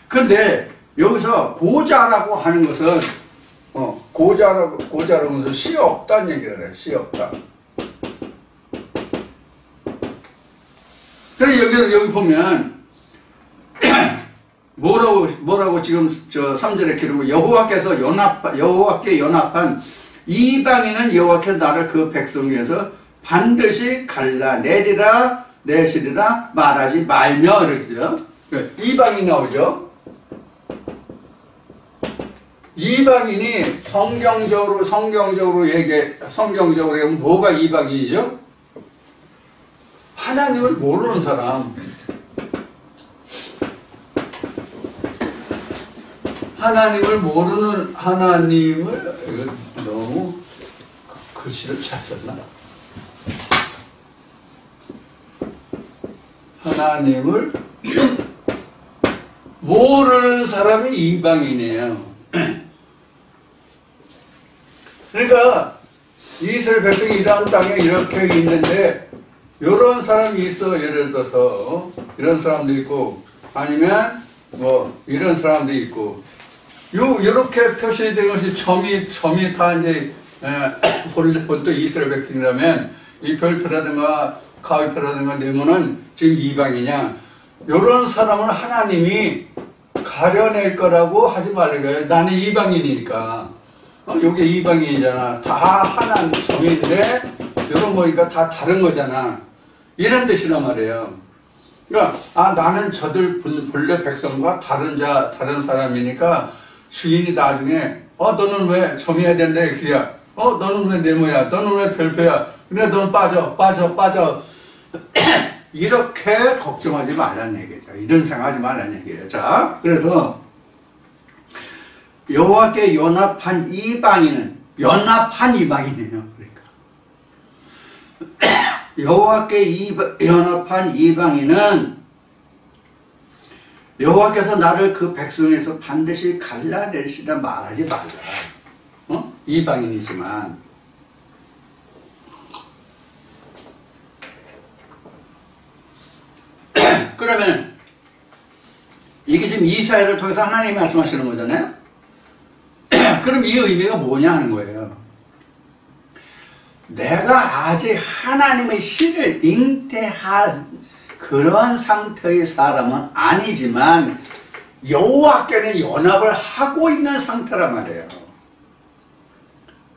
그런데 여기서 고자라고 하는 것은 고자라고 해서 씨 없다는 얘기를 해요. 씨 없다. 그래서 여기 보면 뭐라고 지금 3절에 기록을, 여호와께 연합한 이방인은 여호와께 나를 그 백성 중에서 반드시 갈라내시리라 말하지 말며, 이렇게죠. 이방인이 나오죠. 이방인이 성경적으로 얘기하면 뭐가 이방인이죠? 하나님을 모르는 사람. 하나님을 이거 너무 글씨를 잘 썼나? 하나님을 모르는 사람이 이방인이에요. 그러니까 이스라엘 백성이 이런 땅에 이렇게 있는데 이런 사람이 있어. 예를 들어서 이런 사람도 있고 아니면 뭐 이런 사람도 있고 요렇게 표시된 것이 점이 다 이제 본도 이스라엘 백성이라면 이 별표라든가 가위표라든가 네모는 지금 이방이냐, 요런 사람은 하나님이 가려낼 거라고 하지 말래요. 나는 이방인이니까. 요게 이방인이잖아. 다 하나님 점인데 요런 거니까 다 다른 거잖아. 이런 뜻이란 말이에요. 그러니까 나는 저들 본래 백성과 다른 사람이니까 주인이 나중에 너는 왜 점이어야 된다 X야. 너는 왜 네모야. 너는 왜 별표야. 근데 너는 빠져. 이렇게 걱정하지 말라는 얘기죠. 이런 생각하지 말라는 얘기예요. 자, 그래서 여호와께 연합한 이방인은 연합한 이방인이에요. 그러니까 여호와께 연합한 이방인은 여호와께서 나를 그 백성에서 반드시 갈라내시다 말하지 말라. 이방인이지만 그러면 이게 지금 이사야를 통해서 하나님이 말씀하시는 거잖아요. 그럼 이 의미가 뭐냐 하는 거예요. 내가 아직 하나님의 신을 잉태한 그런 상태의 사람은 아니지만 여호와께는 연합을 하고 있는 상태란 말이에요.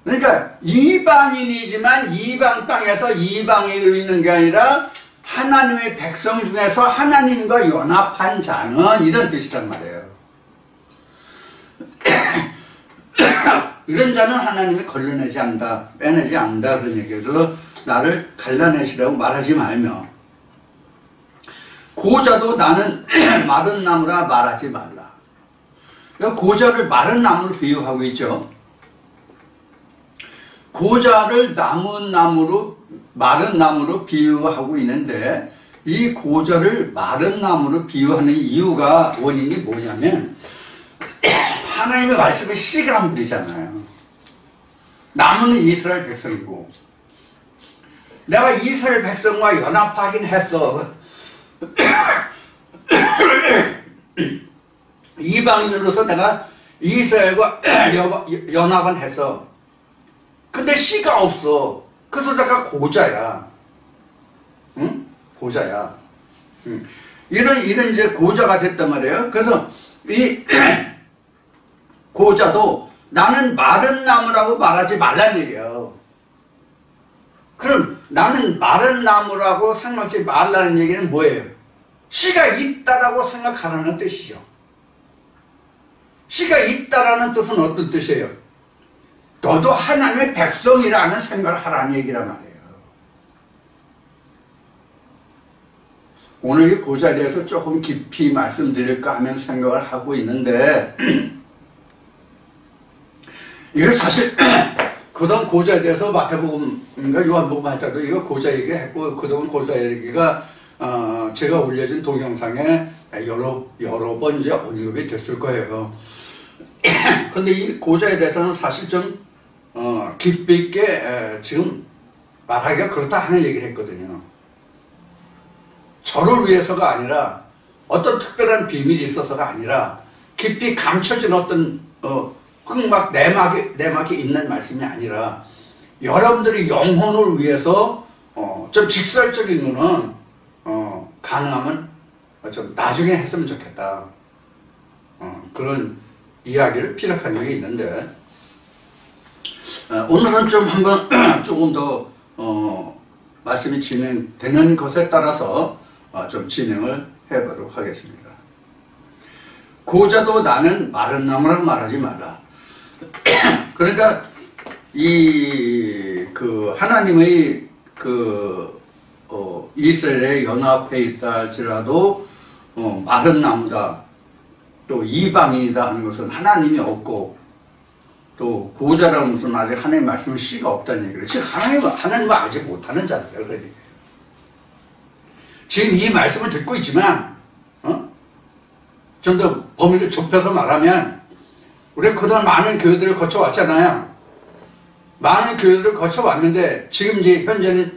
그러니까 이방인이지만 이방 땅에서 이방인으로 있는 게 아니라 하나님의 백성 중에서 하나님과 연합한 자는 이런 뜻이란 말이에요. 이런 자는 하나님이 걸러내지 않는다, 빼내지 않는다 그런 얘기예요. 그래서 나를 갈라내시라고 말하지 말며 고자도 나는 마른 나무라 말하지 말라. 고자를 마른 나무로 비유하고 있죠. 고자를 마른 나무로 비유하고 있는데 이 고자를 마른 나무로 비유하는 이유가 원인이 뭐냐면 하나님의 말씀이 씨가 물이잖아요. 나무는 이스라엘 백성이고 내가 이스라엘 백성과 연합하긴 했어. 이방인으로서 내가 이스라엘과 연합은 했어. 근데 씨가 없어. 그래서 내가 고자야. 응? 고자야. 응. 이런 이제 고자가 됐단 말이에요. 그래서 이 고자도 나는 마른 나무라고 말하지 말라는 얘기예요. 그럼 나는 마른 나무라고 생각하지 말라는 얘기는 뭐예요? 씨가 있다라고 생각하라는 뜻이죠. 씨가 있다라는 뜻은 어떤 뜻이에요? 너도 하나님의 백성이라는 생각을 하라는 얘기란 말이에요. 오늘 이 고자에 대해서 조금 깊이 말씀드릴까 하면 생각을 하고 있는데 이걸 사실 그동안 고자에 대해서 마태복음인가 요한복음 할 때도 이거 고자 얘기했고 그동안 고자 얘기가 제가 올려진 동영상에 여러 번 이제 언급이 됐을 거예요. 근데 이 고자에 대해서는 사실 좀 깊이 있게 지금 말하기가 그렇다 하는 얘기를 했거든요. 저를 위해서가 아니라 어떤 특별한 비밀이 있어서가 아니라 깊이 감춰진 어떤 흑막 내막에 있는 말씀이 아니라 여러분들의 영혼을 위해서 좀 직설적인 거는 가능하면 좀 나중에 했으면 좋겠다. 그런 이야기를 피력한 적이 있는데 오늘은 좀 한번 조금 더 말씀이 진행되는 것에 따라서 좀 진행을 해보도록 하겠습니다. 고자도 나는 마른 나무라고 말하지 마라. 그러니까 하나님의 이스라엘에 연합해 있다 할지라도 마른 나무다 또 이방인이다 하는 것은 하나님이 없고 또 고자라는 것은 아직 하나님의 말씀은 씨가 없다는 얘기를 즉 하나님을 알지 못하는 자들이에요. 그러니까. 지금 이 말씀을 듣고 있지만 좀 더 범위를 좁혀서 말하면 우리가 그동안 많은 교회들을 거쳐왔잖아요. 많은 교회들을 거쳐왔는데 지금 이제 현재는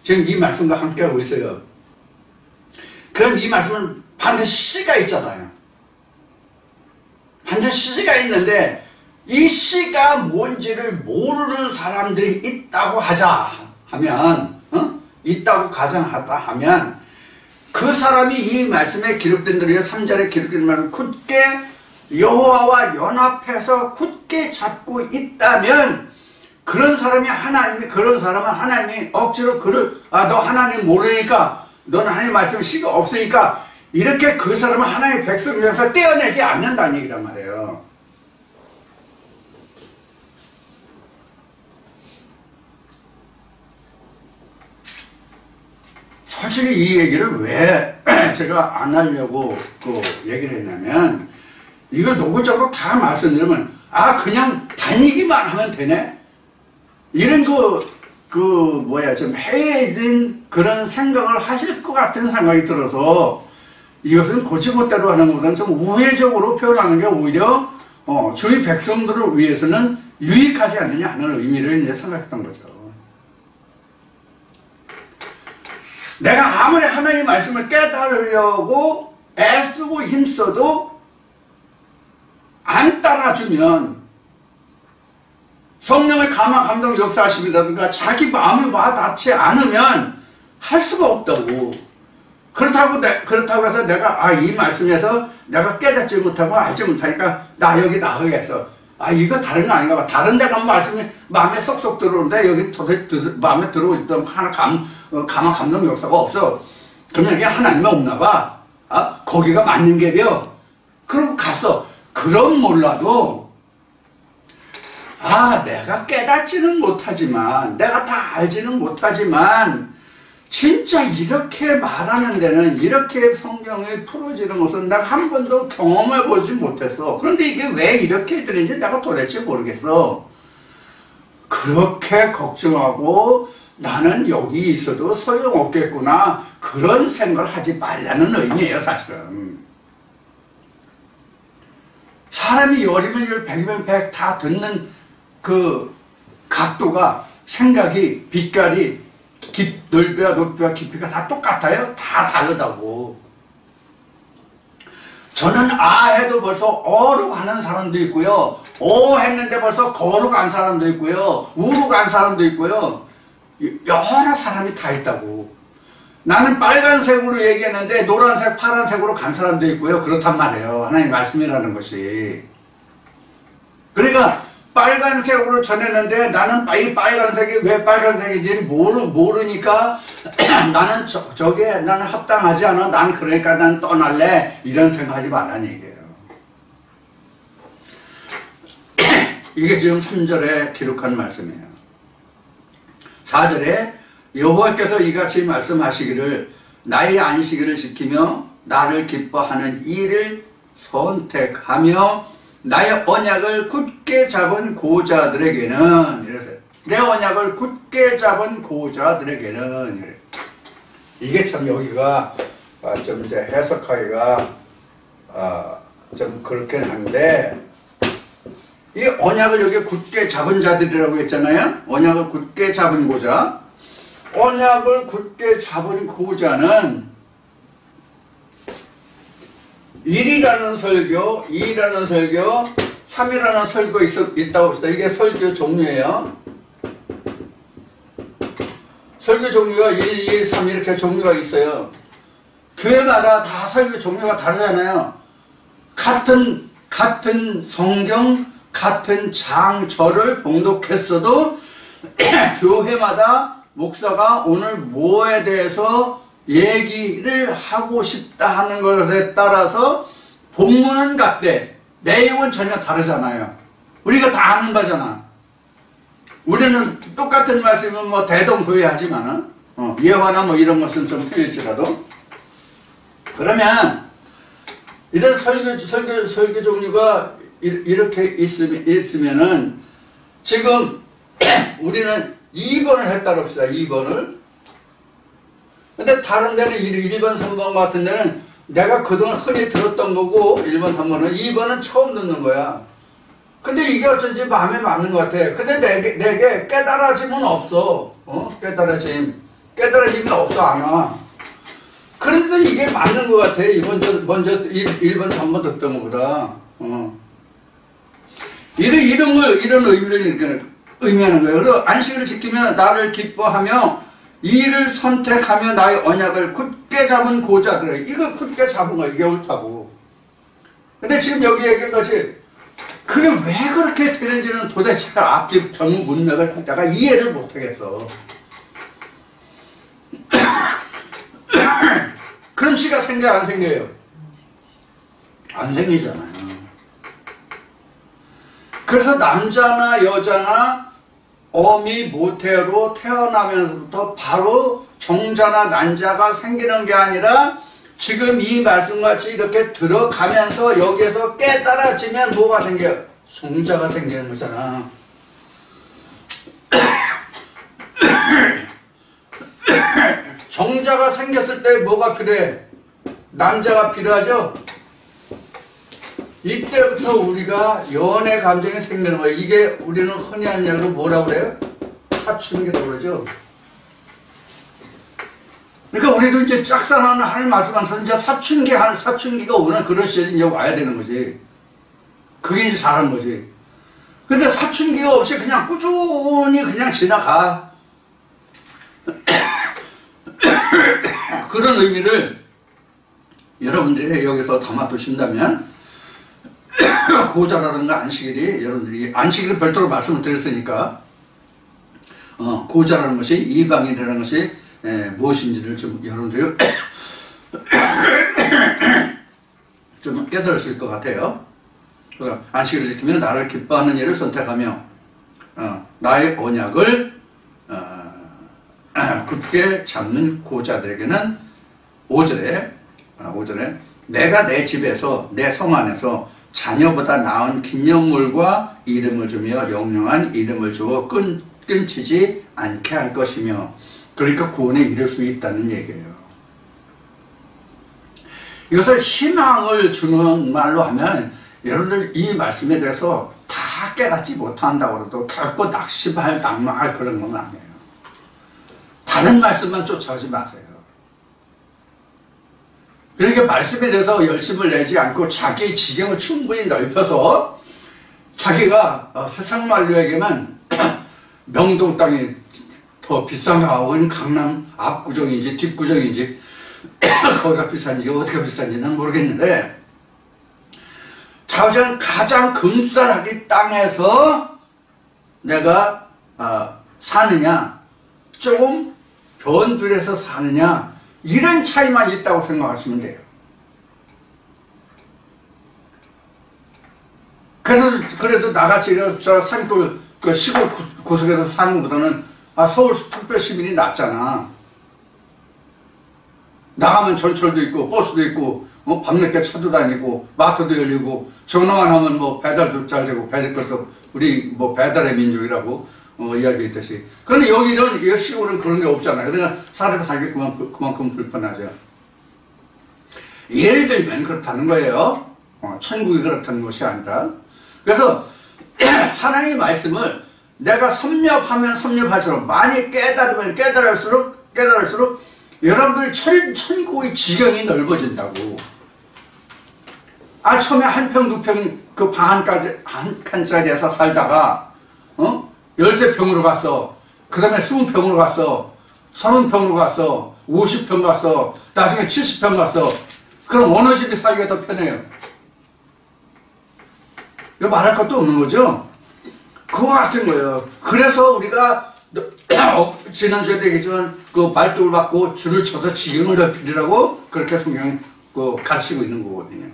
지금 이 말씀과 함께하고 있어요. 그럼 이 말씀은 반드시 시가 있잖아요. 반드시 시가 있는데 이 시가 뭔지를 모르는 사람들이 있다고 하자 하면 있다고 가정하다 하면 그 사람이 이 말씀에 기록된 대로 3절에 기록된 말을 굳게 여호와와 연합해서 굳게 잡고 있다면 그런 사람이 그런 사람은 하나님이 억지로 너 하나님 모르니까 너는 하나님 말씀 시가 없으니까 이렇게 그 사람은 하나님의 백성이라서 떼어내지 않는다는 얘기란 말이에요. 솔직히 이 얘기를 왜 제가 안 하려고 얘기를 했냐면 이걸 노골적으로 다 말씀드리면 그냥 다니기만 하면 되네? 이런 좀 해외인 그런 생각을 하실 것 같은 생각이 들어서 이것은 고치고대로 하는 것보다는 좀 우회적으로 표현하는 게 오히려 주위 백성들을 위해서는 유익하지 않느냐 하는 의미를 이제 생각했던 거죠. 내가 아무리 하나님의 말씀을 깨달으려고 애쓰고 힘써도 안 따라주면 성령의 감화 감동 역사하심이라든가 자기 마음이 와닿지 않으면 할 수가 없다고. 그렇다고 해서 내가 이 말씀에서 내가 깨닫지 못하고 알지 못하니까 나 여기 나가겠어. 이거 다른 거 아닌가 봐. 다른 데 가면 말씀이 마음에 쏙쏙 들어오는데 여기 도대체 마음에 들어오지도 감화 감동 역사가 없어. 그러면 이게 하나님이 없나 봐. 거기가 맞는 게요. 그러고 갔어. 그럼 몰라도 내가 깨닫지는 못하지만 내가 다 알지는 못하지만 진짜 이렇게 말하는 데는 이렇게 성경을 풀어지는 것은 내가 한 번도 경험해 보지 못했어. 그런데 이게 왜 이렇게 되는지 내가 도대체 모르겠어. 그렇게 걱정하고 나는 여기 있어도 소용없겠구나 그런 생각을 하지 말라는 의미예요. 사실은 사람이 열이면 열, 백이면 백 다 듣는 그 각도가 생각이 빛깔이 넓이와 높이와 깊이가 다 똑같아요? 다 다르다고. 저는 해도 벌써 어로 가는 사람도 있고요. 했는데 벌써 거로 간 사람도 있고요. 우로 간 사람도 있고요. 여러 사람이 다 있다고. 나는 빨간색으로 얘기했는데 노란색, 파란색으로 간 사람도 있고요. 그렇단 말이에요. 하나님 말씀이라는 것이. 그러니까 빨간색으로 전했는데 나는 이 빨간색이 왜 빨간색인지 모르니까 나는 저게 나는 합당하지 않아. 난 그러니까 난 떠날래. 이런 생각하지 말라는 얘기예요. 이게 지금 3절에 기록한 말씀이에요. 4절에 여호와께서 이같이 말씀하시기를 나의 안식일을 지키며 나를 기뻐하는 일을 선택하며 나의 언약을 굳게 잡은 고자들에게는 이래서 내 언약을 굳게 잡은 고자들에게는 이래. 이게 참 여기가 좀 이제 해석하기가 좀 그렇긴 한데 이 언약을 여기 굳게 잡은 자들이라고 했잖아요. 언약을 굳게 잡은 고자. 언약을 굳게 잡은 고자는 1이라는 설교, 2라는 설교, 3이라는 설교 있다고 합시다. 이게 설교 종류예요. 설교 종류가 1, 2, 3 이렇게 종류가 있어요. 교회마다 다 설교 종류가 다르잖아요. 같은 성경, 같은 장절을 봉독했어도 교회마다 목사가 오늘 뭐에 대해서 얘기를 하고 싶다 하는 것에 따라서 본문은 같대. 내용은 전혀 다르잖아요. 우리가 다 아는 바잖아. 우리는 똑같은 말씀이면 뭐 대동소이하지만 예화나 뭐 이런 것은 좀 틀릴지라도 그러면 이런 설교 종류가 이렇게 있으면은 지금 우리는 2번을 했다고 합시다. 2번을. 근데 다른 데는 1번, 3번 같은 데는 내가 그동안 흔히 들었던 거고 1번, 3번은 2번은 처음 듣는 거야. 근데 이게 어쩐지 마음에 맞는 것 같아. 근데 내게 깨달아짐은 없어. 깨달아짐이 없어, 안 와. 그런데 이게 맞는 것 같아. 먼저 1번, 3번 듣던 것보다. 이런 의미를 이렇게 의미하는 거예요. 그리고 안식을 지키며 나를 기뻐하며 이를 선택하며 나의 언약을 굳게 잡은 고자들. 이거 굳게 잡은 거, 이게 옳다고. 근데 지금 여기 얘기한 것이, 그게 왜 그렇게 되는지는 도대체 앞뒤 전문 문맥을 하다가 이해를 못하겠어. 그런 시가 생겨요, 안 생겨요? 안 생기잖아요. 그래서 남자나 여자나 어미 모태로 태어나면서부터 바로 정자나 난자가 생기는 게 아니라 지금 이 말씀같이 이렇게 들어가면서 여기에서 깨달아지면 뭐가 생겨요? 성자가 생기는 거잖아. 정자가 생겼을 때 뭐가 필요해? 남자가 필요하죠? 이때부터 우리가 연애 감정이 생기는 거예요. 이게 우리는 흔히 하는 얘기로 뭐라고 그래요? 사춘기라고 그러죠. 그러니까 우리도 이제 짝사랑하는 하나님 말씀하면서 이제 사춘기가 오는 그런 시절이 이제 와야 되는 거지. 그게 이제 잘하는 거지. 근데 사춘기가 없이 그냥 꾸준히 그냥 지나가. 그런 의미를 여러분들이 여기서 담아두신다면 고자라든가 안식일이 여러분들이 안식일을 별도로 말씀을 드렸으니까 고자라는 것이 이방인이라는 것이 무엇인지를 좀 여러분들이 좀 깨달으실 것 같아요. 안식일을 지키며 나를 기뻐하는 일을 선택하며 나의 언약을 굳게 잡는 고자들에게는 5절에 내가 내 집에서 내 성 안에서 자녀보다 나은 기념물과 이름을 주며 영영한 이름을 주어 끊치지 않게 할 것이며, 그러니까 구원에 이를 수 있다는 얘기예요. 이것을 희망을 주는 말로 하면 여러분들 이 말씀에 대해서 다 깨닫지 못한다고 해도 결코 낙심할 그런 건 아니에요. 다른 말씀만 쫓아오지 마세요. 그러니까 말씀에 대해서 열심을 내지 않고 자기의 지경을 충분히 넓혀서 자기가 세상 말로 얘기하면 명동 땅이 더 비싼가 하고 강남 앞구정인지 뒷구정인지 거기가 비싼지 어디가 비싼지는 모르겠는데 자우장 가장 금쌀하게 땅에서 내가 사느냐 조금 변두리에서 사느냐 이런 차이만 있다고 생각하시면 돼요. 그래도 나같이 저 산골 그 시골 구석에서 사는 것보다는 서울 특별시민이 낫잖아. 나가면 전철도 있고 버스도 있고 밤늦게 차도 다니고 마트도 열리고 전화만 하면 뭐 배달도 잘 되고 배달도 우리 뭐 배달의 민족이라고 이야기했듯이. 그런데 여기는 시골은 그런 게 없잖아요. 그러니까 사람이 살기 그만큼 불편하죠. 예를 들면 그렇다는 거예요. 천국이 그렇다는 것이 아니라. 그래서 하나님의 말씀을 내가 섭렵하면 섭렵할수록 많이 깨달으면 깨달을수록 여러분들 천국의 지경이 넓어진다고. 처음에 한 평, 두 평 그 방 한 칸짜리에서 살다가 13평으로 갔어. 그 다음에 20평으로 갔어. 30평으로 갔어. 50평 갔어. 나중에 70평 갔어. 그럼 어느 집이 살기가 더 편해요? 이거 말할 것도 없는 거죠? 그거 같은 거예요. 그래서 우리가 지난주에도 얘기했지만 그 말뚝을 받고 줄을 쳐서 지경을 넓히라고 그렇게 성경이 가르치고 있는 거거든요.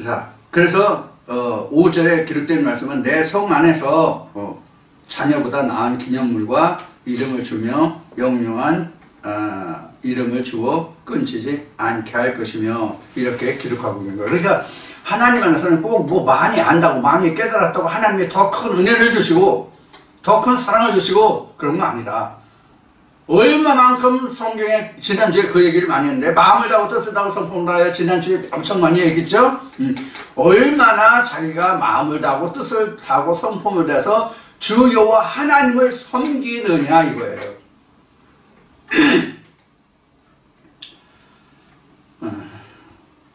자, 그래서 5절에 기록된 말씀은 내 성 안에서 자녀보다 나은 기념물과 이름을 주며 영영한 이름을 주어 끊치지 않게 할 것이며 이렇게 기록하고 있는 거예요. 그러니까 하나님 안에서는 꼭 뭐 많이 안다고 많이 깨달았다고 하나님이 더 큰 은혜를 주시고 더 큰 사랑을 주시고 그런 거 아니다. 얼마만큼 성경에 지난주에 그 얘기를 많이 했는데 마음을 다하고 뜻을 다하고 성품을 다하여 지난주에 엄청 많이 얘기했죠. 얼마나 자기가 마음을 다하고 뜻을 다하고 성품을 다해서 주 여호와 하나님을 섬기느냐 이거예요.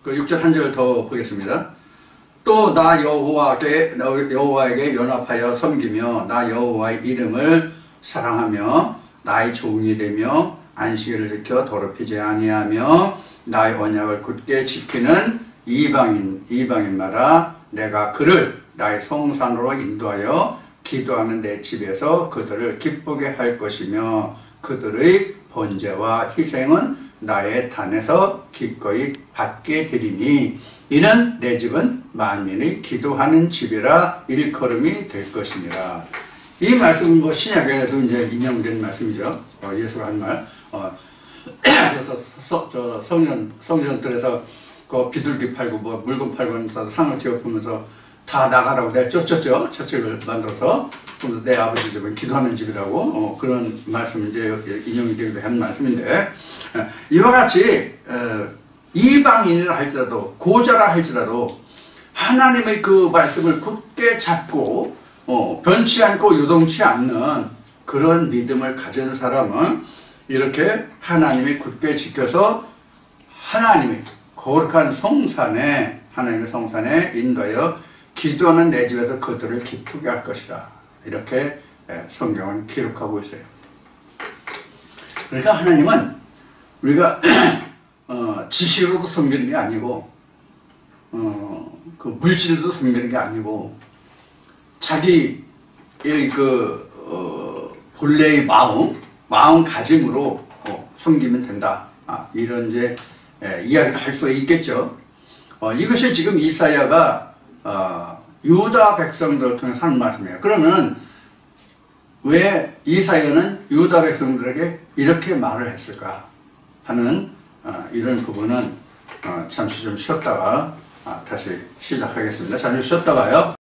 그 6절 한 절 더 보겠습니다. 또 나 여호와에게 연합하여 섬기며 나 여호와의 이름을 사랑하며 나의 종이 되며 안식일을 지켜 더럽히지 아니하며 나의 언약을 굳게 지키는 이방인마다 내가 그를 나의 성산으로 인도하여 기도하는 내 집에서 그들을 기쁘게 할 것이며 그들의 번제와 희생은 나의 단에서 기꺼이 받게 되리니 이는 내 집은 만민이 기도하는 집이라 일컬음이 될 것이니라. 이 말씀은 뭐 신약에도 이제 인용된 말씀이죠. 예수가 한 말. 그래서 성전들에서 그 비둘기 팔고 뭐 물건 팔고 하면서 상을 뒤엎으면서 다 나가라고 내가 쫓았죠. 처책을 만들어서. 그래서 내 아버지 집은 기도하는 집이라고 그런 말씀 이제 인용이 되기도 한 말씀인데 이와 같이 이방인이라 할지라도 고자라 할지라도 하나님의 그 말씀을 굳게 잡고 변치 않고 요동치 않는 그런 믿음을 가진 사람은 이렇게 하나님이 굳게 지켜서 하나님의 거룩한 성산에 하나님의 성산에 인도하여 기도하는 내 집에서 그들을 기쁘게 할 것이다. 이렇게 성경은 기록하고 있어요. 그러니까 하나님은 우리가 지식으로도 섬기는 게 아니고 그 물질로도 섬기는 게 아니고 자기 본래의 마음가짐으로 섬기면 된다. 이런 이제 이야기를 할 수가 있겠죠. 이것이 지금 이사야가 유다 백성들을 통해서 하는 말씀이에요. 그러면 왜 이사야는 유다 백성들에게 이렇게 말을 했을까 하는 이런 부분은 잠시 좀 쉬었다가 다시 시작하겠습니다. 잠시 쉬었다가요.